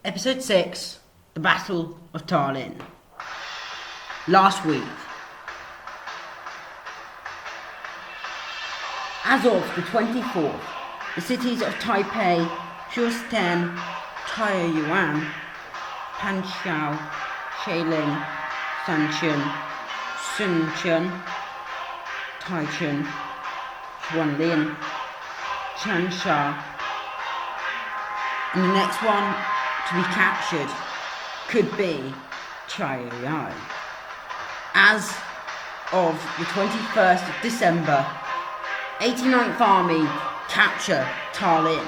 Episode 6, the Battle of Talin. Last week. As of the 24th, the cities of Taipei, Shusten, Taoyuan, Panxiao, Shailin, Sanchun, Sunchun, Taichun, Xuanlin, Changsha, and the next one to be captured could be Chaoyuan. As of the 21st of December, 89th Army capture Talin,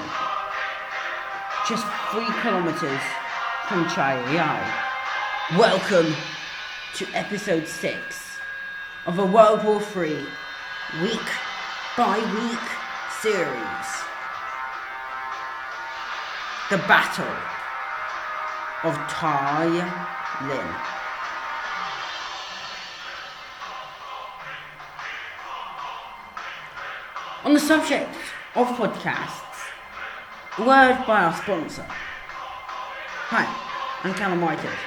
just 3 kilometers from Chaoyuan. Welcome to episode 6 of a World War III week by week series. The Battle of Talin. On the subject of podcasts, a word by our sponsor. Hi, I'm Callum Whitehead.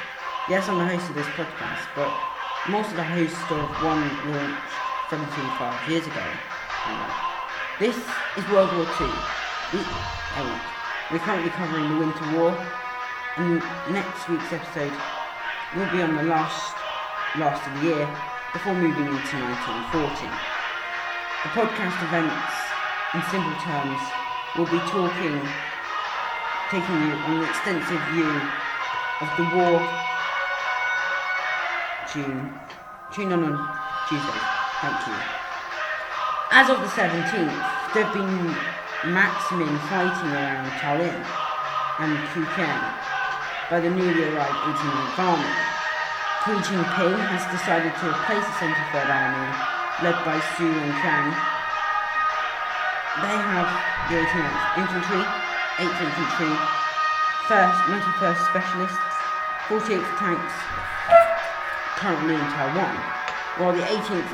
Yes, I'm the host of this podcast, but I'm also the host of one launched 75 years ago. This is World War II, week 8. We're currently covering the Winter War, and next week's episode will be on the last of the year before moving into 1940. The podcast events, in simple terms, will be taking you on an extensive view of the war. Tune on Tuesday. Thank you. As of the 17th, there have been maximum fighting around Talin and Kuken by the newly arrived 89th Army. Hu Jinping has decided to replace the 73rd Army, led by Su and Chang. They have the 89th Infantry, 8th Infantry, 91st Specialists, 48th Tanks, currently in Taiwan, while the 18th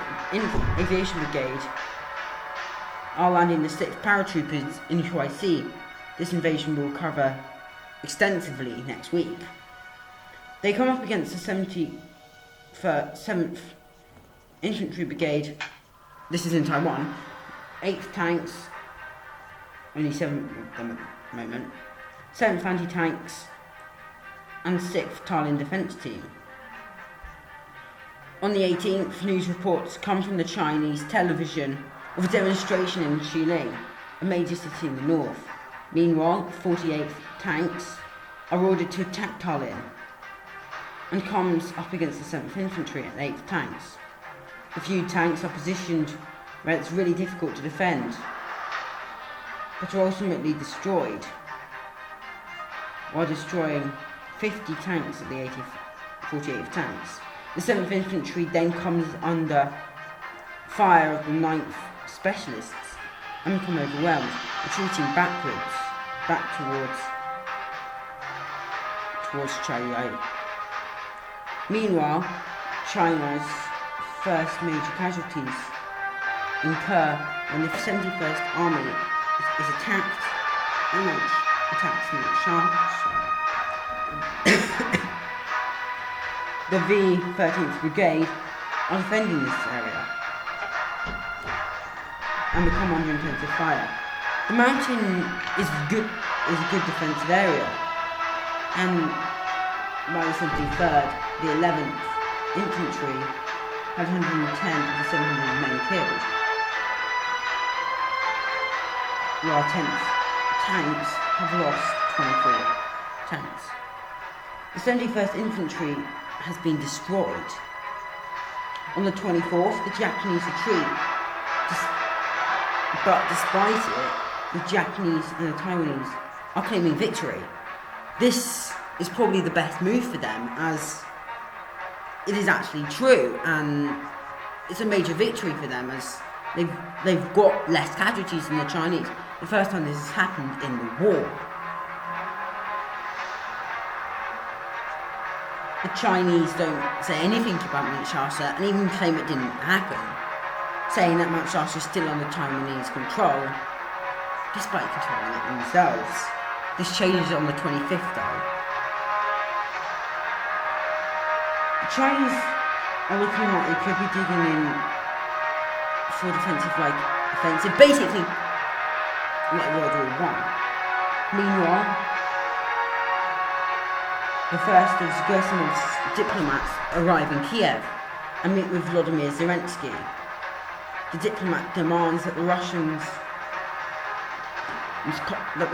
Aviation Brigade are landing the 6th Paratroopers in Huaixi. This invasion will cover extensively next week. They come up against the 7th Infantry Brigade, this is in Taiwan, 8th Tanks, only 7 of them at the moment, 7th Anti-Tanks, and 6th Talin Defence Team. On the 18th, news reports come from the Chinese television of a demonstration in Shilin, a major city in the north. Meanwhile, 48th Tanks are ordered to attack Talin and comes up against the 7th Infantry and 8th Tanks. The few tanks are positioned where it's really difficult to defend, but are ultimately destroyed, while destroying 50 tanks of the 48th Tanks. The 7th Infantry then comes under fire of the 9th Specialists and become overwhelmed, retreating back towards Chaoyuan. Meanwhile, China's first major casualties incur when the 71st Army is attacked and attacks the V-13th Brigade are defending this area and become under intensive fire. The mountain is a good defensive area, and by the 73rd, the 11th Infantry had 110 of the 700 men killed, while 10th Tanks have lost 24 tanks. The 71st Infantry has been destroyed. On the 24th, the Japanese retreat, but despite it, the Japanese and the Taiwanese are claiming victory. This is probably the best move for them, as it is actually true, and it's a major victory for them, as they've got less casualties than the Chinese. The first time this has happened in the war. The Chinese don't say anything about Mount Sasha and even claim it didn't happen, saying that Mount Sasha is still under Taiwanese control, despite controlling it themselves. This changes on the 25th though. Chinese are looking like they could be digging in for offensive, basically like World War One. Meanwhile, the first of Gerasimov's diplomats arrive in Kiev and meet with Volodymyr Zelensky. The diplomat demands that the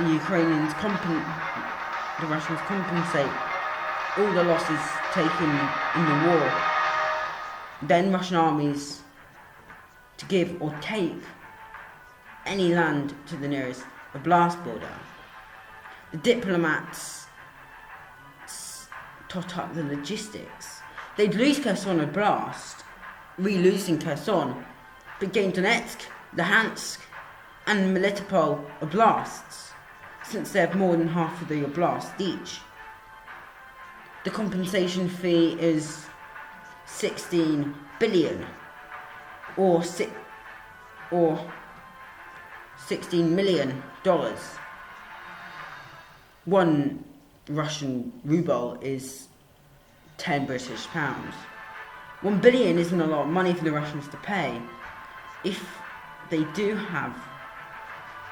Ukrainians compensate all the losses taken in the war. Then Russian armies to give or take any land to the nearest oblast border. The diplomats tot up the logistics. They'd lose Kherson Oblast, re-losing Kherson, but gain Donetsk, Luhansk, and Melitopol oblasts, since they have more than half of the oblast each. The compensation fee is 16 billion, or $16 million. One Russian ruble is 10 British pounds. 1 billion isn't a lot of money for the Russians to pay if they do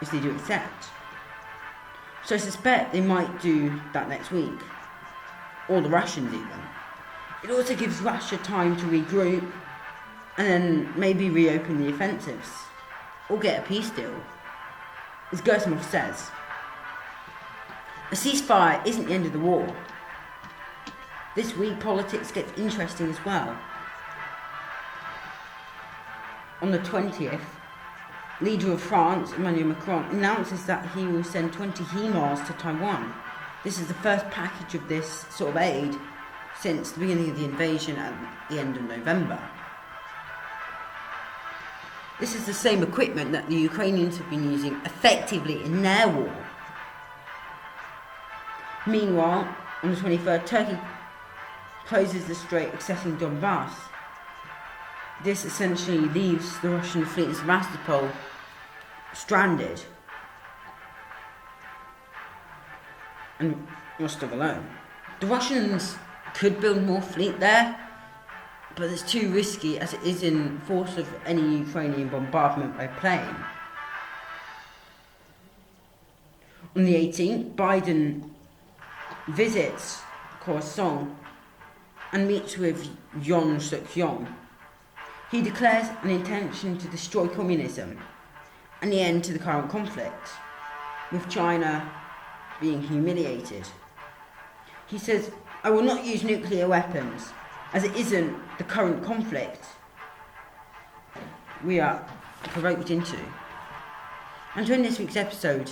accept. So I suspect they might do that next week, or the Russians even. It also gives Russia time to regroup and then maybe reopen the offensives, or get a peace deal. As Gerasimov says, a ceasefire isn't the end of the war. This week politics gets interesting as well. On the 20th, leader of France, Emmanuel Macron, announces that he will send 20 HIMARS to Taiwan. This is the first package of this sort of aid since the beginning of the invasion at the end of November. This is the same equipment that the Ukrainians have been using effectively in their war. Meanwhile, on the 23rd, Turkey closes the strait accessing Donbass. This essentially leaves the Russian fleet in Sevastopol stranded and Rostov alone. The Russians could build more fleet there, but it's too risky as it is in force of any Ukrainian bombardment by plane. On the 18th, Biden visits Khorasan and meets with Yoon Suk-yeol. He declares an intention to destroy communism and the end to the current conflict, with China being humiliated. He says, "I will not use nuclear weapons, as it isn't the current conflict we are provoked into." And to end this week's episode,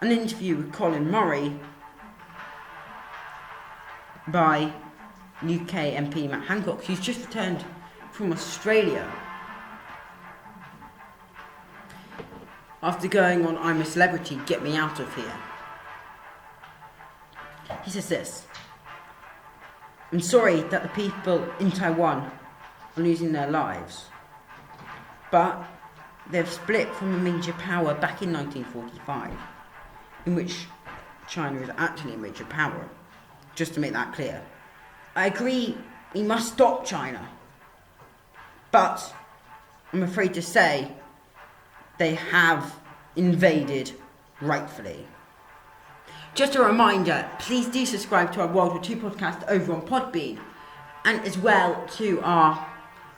an interview with Colin Murray by UK MP Matt Hancock, who's just returned from Australia after going on "I'm a Celebrity, Get Me Out of Here." He says this: "I'm sorry that the people in Taiwan are losing their lives, but they've split from a major power back in 1945, in which China is actually a major power. Just to make that clear, I agree we must stop China, but I'm afraid to say they have invaded rightfully." Just a reminder, please do subscribe to our World War II podcast over on Podbean, and as well to our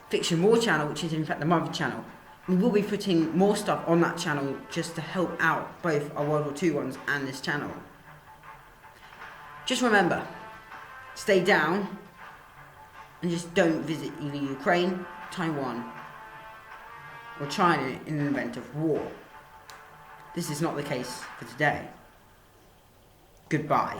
Fiction War channel, which is in fact the mother channel. We will be putting more stuff on that channel just to help out both our World War II ones and this channel. Just remember, stay down and just don't visit either Ukraine, Taiwan, or China in an event of war. This is not the case for today. Goodbye.